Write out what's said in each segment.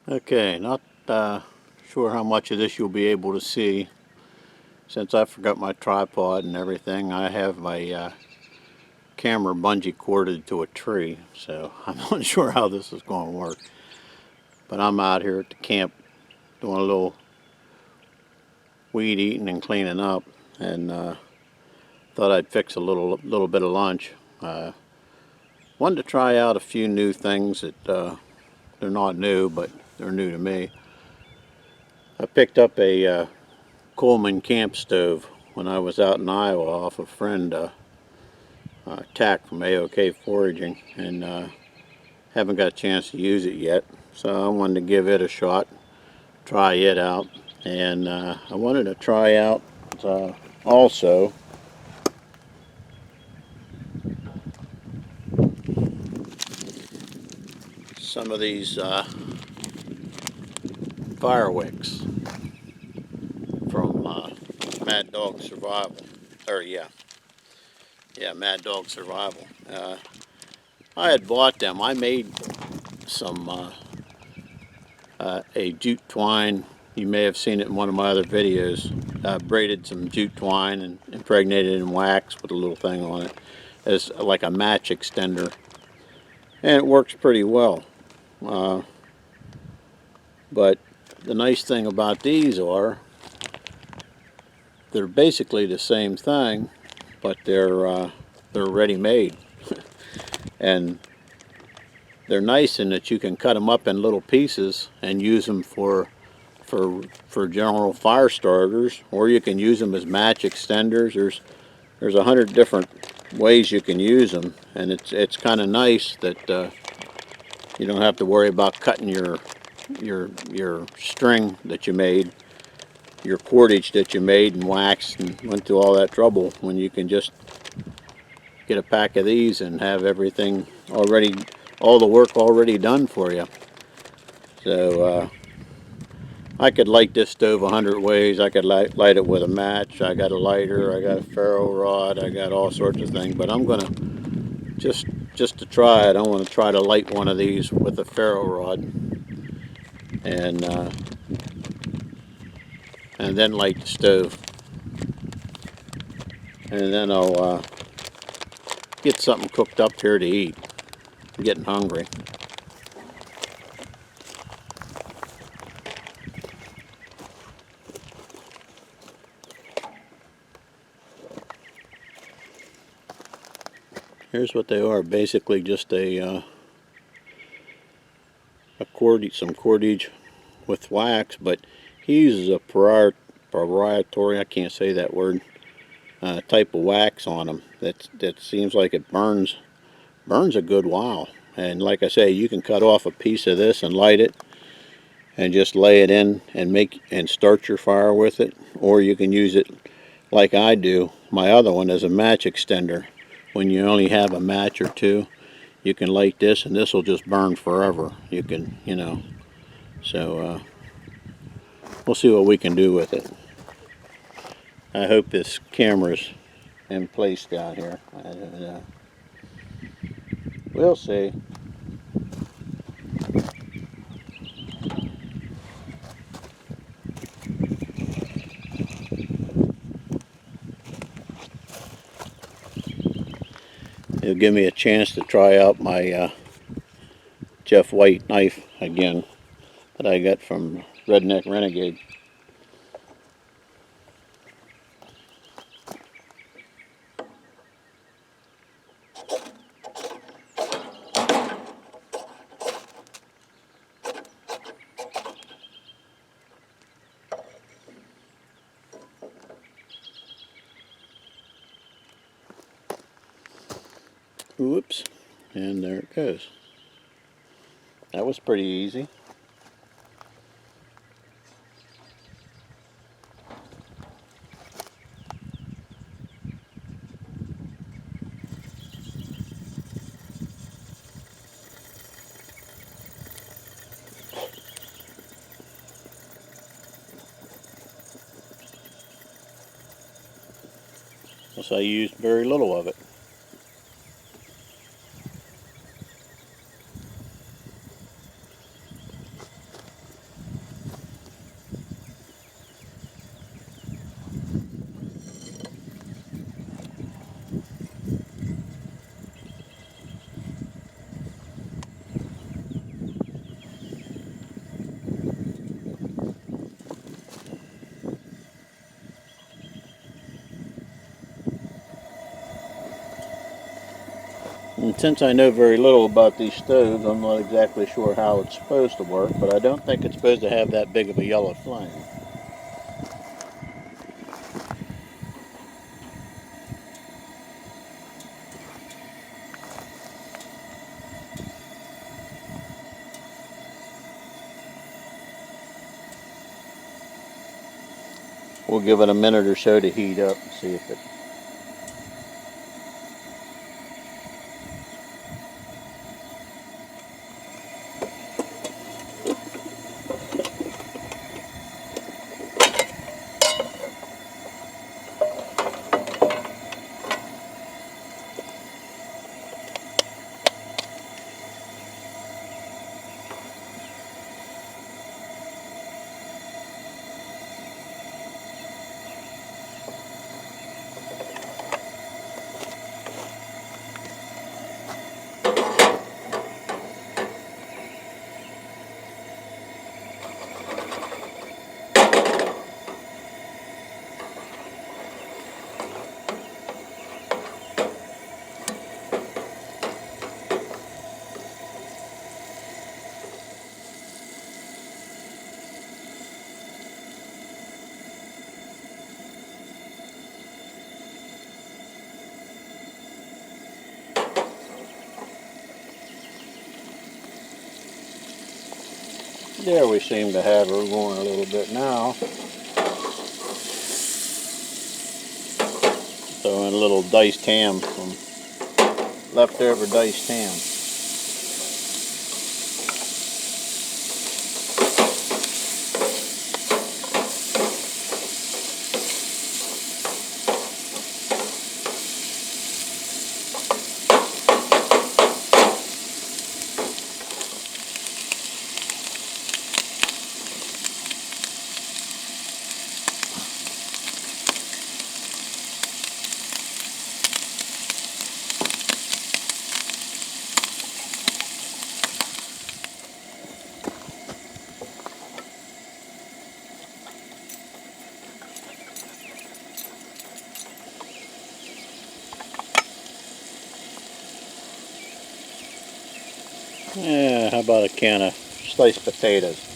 Okay, not sure how much of this you'll be able to see. Since I forgot my tripod and everything, I have my camera bungee corded to a tree, so I'm not sure how this is going to work. But I'm out here at the camp doing a little weed eating and cleaning up, and thought I'd fix a little bit of lunch. Wanted to try out a few new things that they're not new, but they're new to me. I picked up a Coleman camp stove when I was out in Iowa off a friend tack from AOK Foraging, and haven't got a chance to use it yet. So I wanted to give it a shot, try it out, and I wanted to try out also some of these fire wicks from Mad Dog Survival. Or yeah, Mad Dog Survival. I had bought them. I made some a jute twine. You may have seen it in one of my other videos. Braided some jute twine and impregnated it in wax with a little thing on it as like a match extender, and it works pretty well. But the nice thing about these are they're basically the same thing, but they're ready-made, and they're nice in that you can cut them up in little pieces and use them for general fire starters, or you can use them as match extenders. There's 100 different ways you can use them, and it's kind of nice that you don't have to worry about cutting your string that you made, your cordage that you made and waxed and went through all that trouble, when you can just get a pack of these and have everything already, all the work already done for you. So I could light this stove 100 ways. I could light it with a match. I got a lighter. I got a ferro rod. I got all sorts of things. But I'm gonna just to try it. I want to try to light one of these with a ferro rod, and then light the stove, and then I'll get something cooked up here to eat. I'm getting hungry. Here's what they are. Basically just some cordage with wax, but he uses a proprietary, I can't say that word, type of wax on them that seems like it burns a good while. And like I say, you can cut off a piece of this and light it and just lay it in and start your fire with it, or you can use it like I do, my other one, as a match extender. When you only have a match or two, you can light this and this will just burn forever. You can, so we'll see what we can do with it. I hope this camera's in place down here. I don't know. We'll see. It'll give me a chance to try out my Jeff White knife again that I got from Redneck Renegade. Whoops, and there it goes. That was pretty easy. So I used very little of it. And since I know very little about these stoves, I'm not exactly sure how it's supposed to work, but I don't think it's supposed to have that big of a yellow flame. We'll give it a minute or so to heat up and see if it... There, we seem to have her going a little bit now. So, in a little diced ham, some leftover diced ham. Yeah, how about a can of sliced potatoes?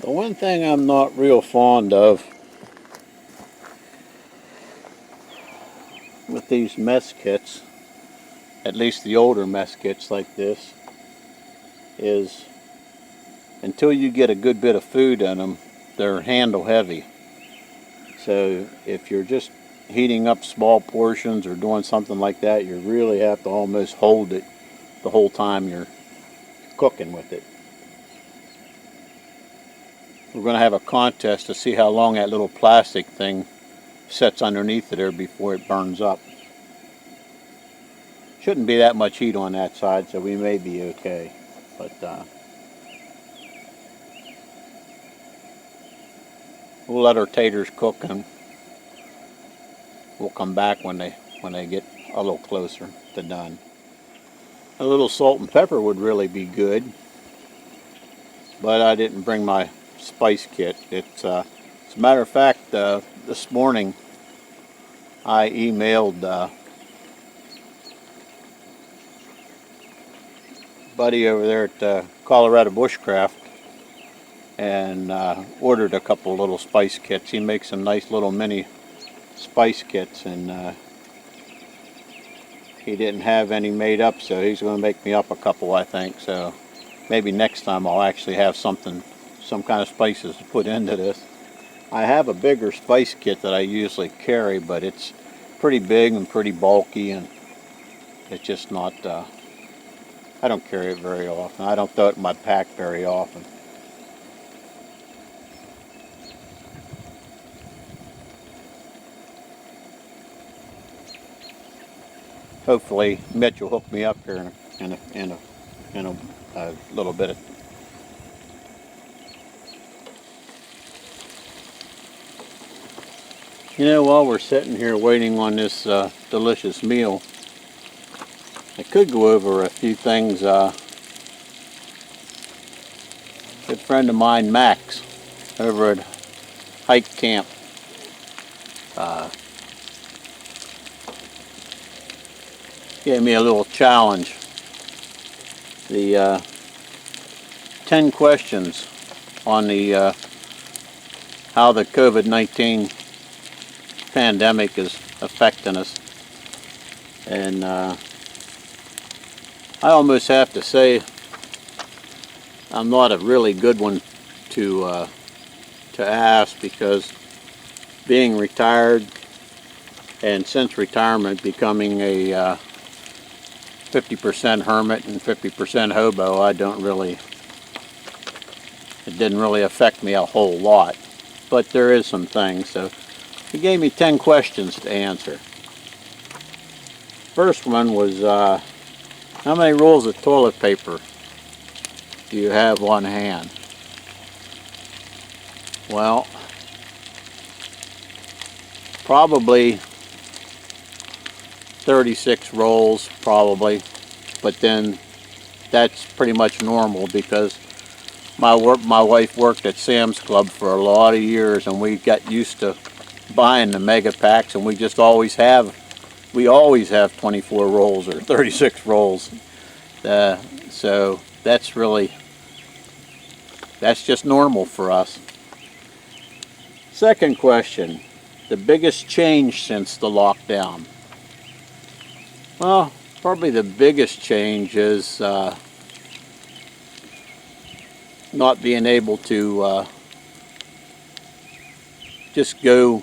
The one thing I'm not real fond of with these mess kits, at least the older mess kits like this, is until you get a good bit of food in them, they're handle heavy. So if you're just heating up small portions or doing something like that, you really have to almost hold it the whole time you're cooking with it. We're going to have a contest to see how long that little plastic thing sets underneath of there before it burns up. Shouldn't be that much heat on that side, so we may be okay. But we'll let our taters cook and we'll come back when they get a little closer to done. A little salt and pepper would really be good, but I didn't bring my spice kit. It's as a matter of fact, this morning I emailed buddy over there at Colorado Bushcraft and ordered a couple little spice kits. He makes some nice little mini spice kits, and he didn't have any made up, so he's going to make me up a couple, I think. So maybe next time I'll actually have some kind of spices to put into this. I have a bigger spice kit that I usually carry, but it's pretty big and pretty bulky, and it's just not, I don't carry it very often. I don't throw it in my pack very often. Hopefully Mitch will hook me up here in a little bit. You know, while we're sitting here waiting on this delicious meal, I could go over a few things. A good friend of mine, Max, over at Hike Camp, gave me a little challenge. The 10 questions on the how the COVID-19 pandemic is affecting us. And I almost have to say I'm not a really good one to ask, because being retired and since retirement becoming a 50% hermit and 50% hobo, it didn't really affect me a whole lot, but there is some things. So he gave me 10 questions to answer. First one was, how many rolls of toilet paper do you have on hand? Well, probably 36 rolls, probably, but then that's pretty much normal, because my wife worked at Sam's Club for a lot of years, and we got used to buying the mega packs, and we always have 24 rolls or 36 rolls. So that's just normal for us. Second question, the biggest change since the lockdown. Well, probably the biggest change is not being able to just go,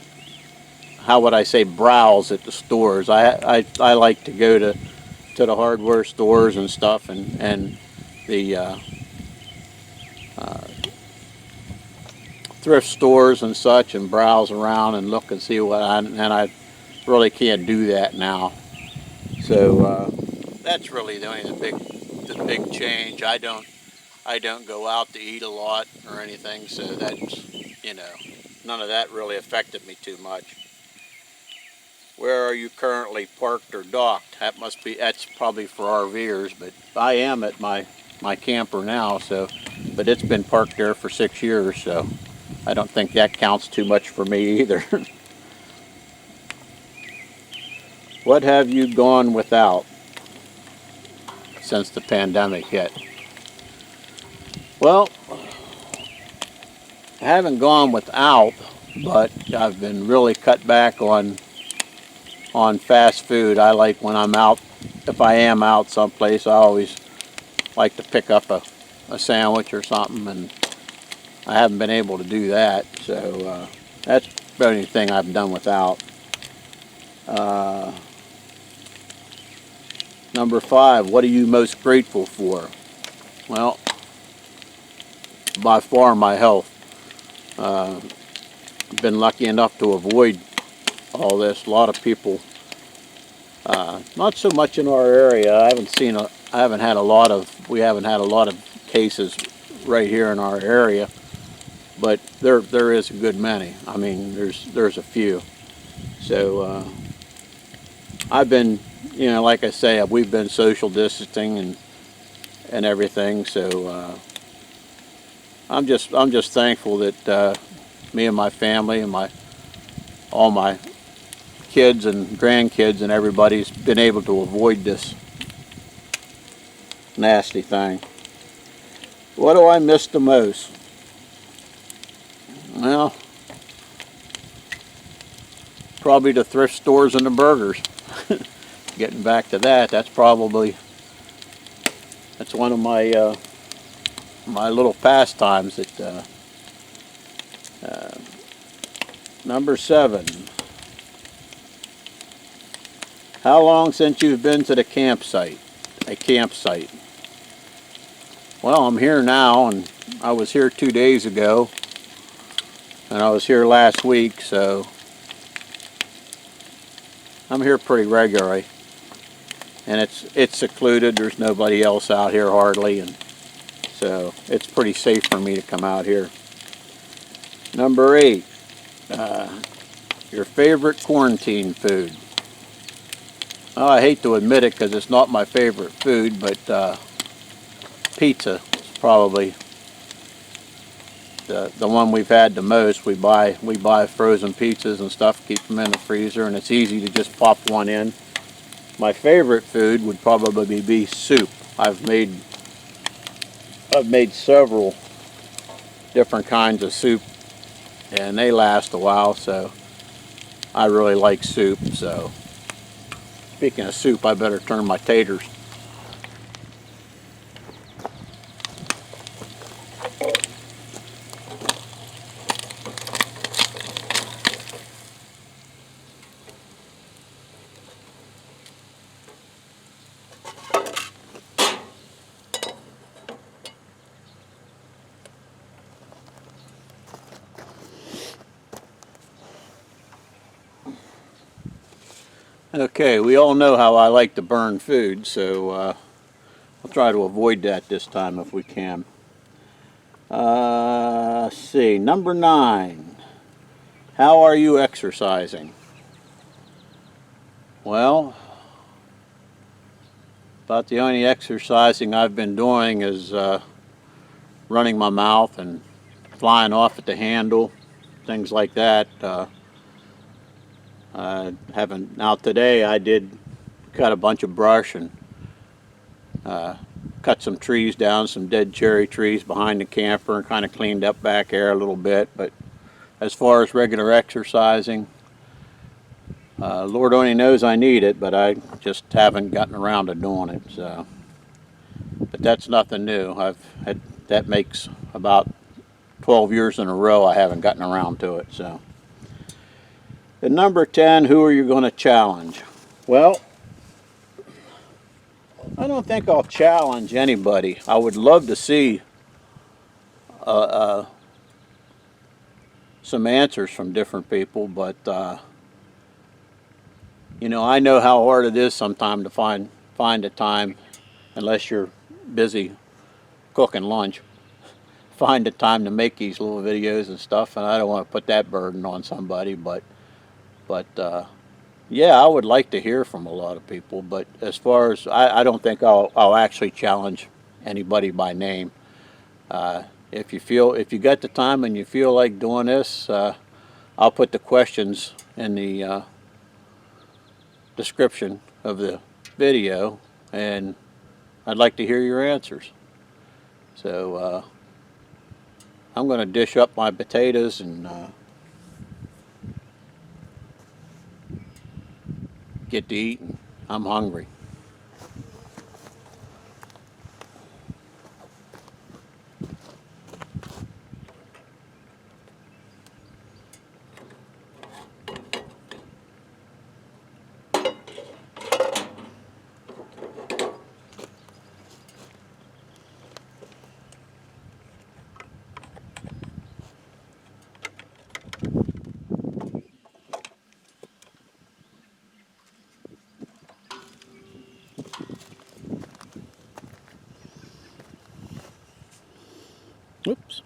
how would I say, browse at the stores. I like to go to the hardware stores and stuff, and the thrift stores and such, and browse around and look and see and I really can't do that now. So that's really the big change. I don't go out to eat a lot or anything, so that's, you know, none of that really affected me too much. Where are you currently parked or docked? That's probably for RVers, but I am at my camper now, so, but it's been parked there for 6 years, so I don't think that counts too much for me either. What have you gone without since the pandemic hit? Well, I haven't gone without, but I've been really cut back on fast food. I like, when I'm out, if I am out someplace, I always like to pick up a sandwich or something, and I haven't been able to do that, so that's the only thing I've done without. Number 5, what are you most grateful for? Well, by far my health. I've been lucky enough to avoid all this. A lot of people, not so much in our area. We haven't had a lot of cases right here in our area, but there is a good many. I mean, there's a few. So I've been, you know, like I say, we've been social distancing and everything. So I'm just thankful that me and my family and all my kids and grandkids and everybody's been able to avoid this nasty thing. What do I miss the most? Well, probably the thrift stores and the burgers. Getting back to that, that's one of my my little pastimes. That number 7. How long since you've been to the campsite? A campsite. Well, I'm here now, and I was here 2 days ago, and I was here last week, so I'm here pretty regularly. And it's secluded. There's nobody else out here hardly, and so it's pretty safe for me to come out here. Number 8, your favorite quarantine food. Well, I hate to admit it because it's not my favorite food, but pizza is probably the one we've had the most. We buy frozen pizzas and stuff, keep them in the freezer, and it's easy to just pop one in. My favorite food would probably be soup. I've made several different kinds of soup, and they last a while, so I really like soup. So speaking of soup, I better turn my taters. Okay, we all know how I like to burn food, so I'll try to avoid that this time if we can. Let's see, number 9. How are you exercising? Well, about the only exercising I've been doing is running my mouth and flying off at the handle, things like that. Now today I did cut a bunch of brush and cut some trees down, some dead cherry trees behind the camper, and kind of cleaned up back there a little bit. But as far as regular exercising, Lord only knows I need it, but I just haven't gotten around to doing it. So, but that's nothing new. That makes about 12 years in a row I haven't gotten around to it. So, at number 10, who are you going to challenge? Well, I don't think I'll challenge anybody. I would love to see some answers from different people, but you know, I know how hard it is sometimes to find a time, unless you're busy cooking lunch, find a time to make these little videos and stuff, and I don't want to put that burden on somebody, but yeah, I would like to hear from a lot of people. But as far as I don't think I'll actually challenge anybody by name. If you got the time and you feel like doing this, I'll put the questions in the description of the video, and I'd like to hear your answers. So I'm going to dish up my potatoes and get to eating. I'm hungry. Oops.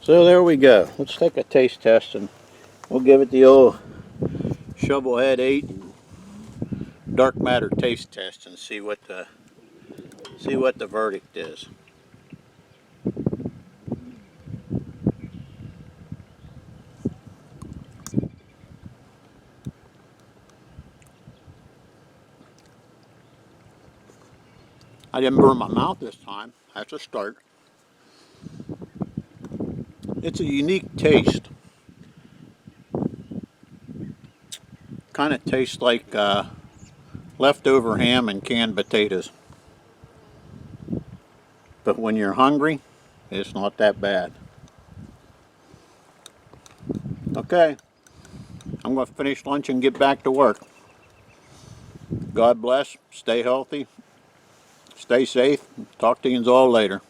So there we go. Let's take a taste test, and we'll give it the old Shovelhead 8 and dark matter taste test and see what the verdict is. I didn't burn my mouth this time. That's a start. It's a unique taste. Kind of tastes like leftover ham and canned potatoes. But when you're hungry, it's not that bad. Okay, I'm going to finish lunch and get back to work. God bless. Stay healthy. Stay safe. Talk to you all later.